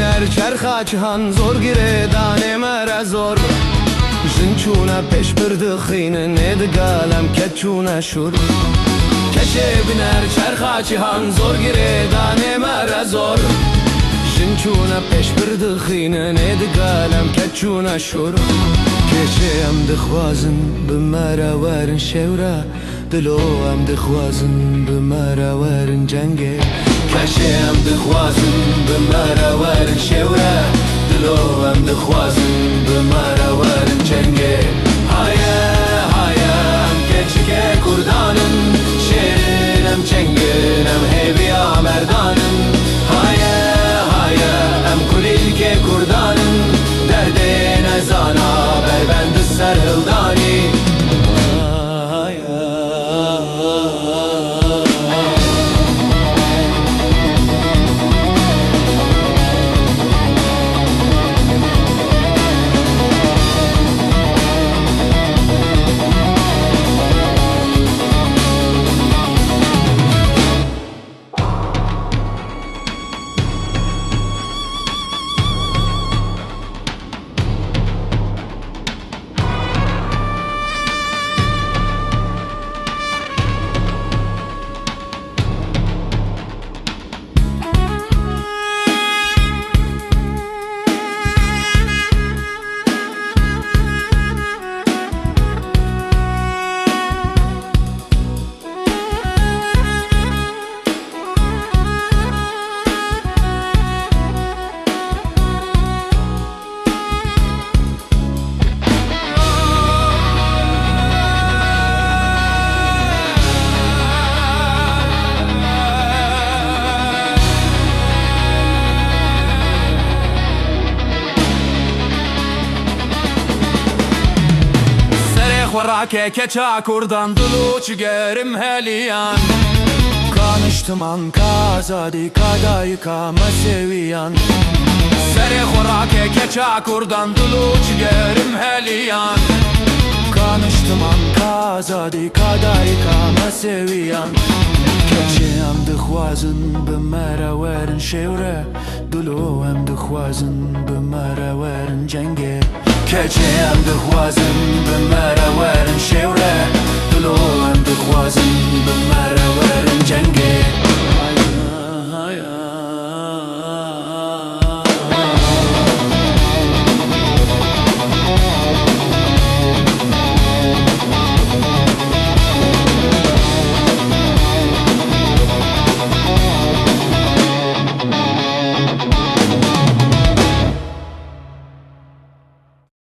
بینر چرخه چهان زور گیره دانه مرا زور جن چونه پیش برد خینه ندگالم که چونه شور کشه بینر چرخه چهان زور گیره دانه مرا زور جن چونه پیش برد خینه ندگالم که چونه شور کشه هم دخوازن به مرا ورن شوره دلو هم دخوازن به مرا ورن جنگه کشه هم دخوازن به مرا ورن شوره دلو هم دخوازن به مرا ورن جنگه هایه هایه هم کچی که کردانن شیرینم چنگنم هیویا مردانن هایه هایه هم کلیل که کردانن درد نزانا بربند سر هلدانی وراكي كتا كردان دلوچ گرم هلیان کانشتمان کازادی کادای کام سویان سر خوراكي كتا كردان دلوچ گرم هلیان کانشتمان کازادی کادای کام سویان کچه هم دخوازن به مرا ورن شوره دلو هم دخوازن به مرا ورن جنگه کچه هم دخوازن به مرا ورن شوره دلو هم دخوازن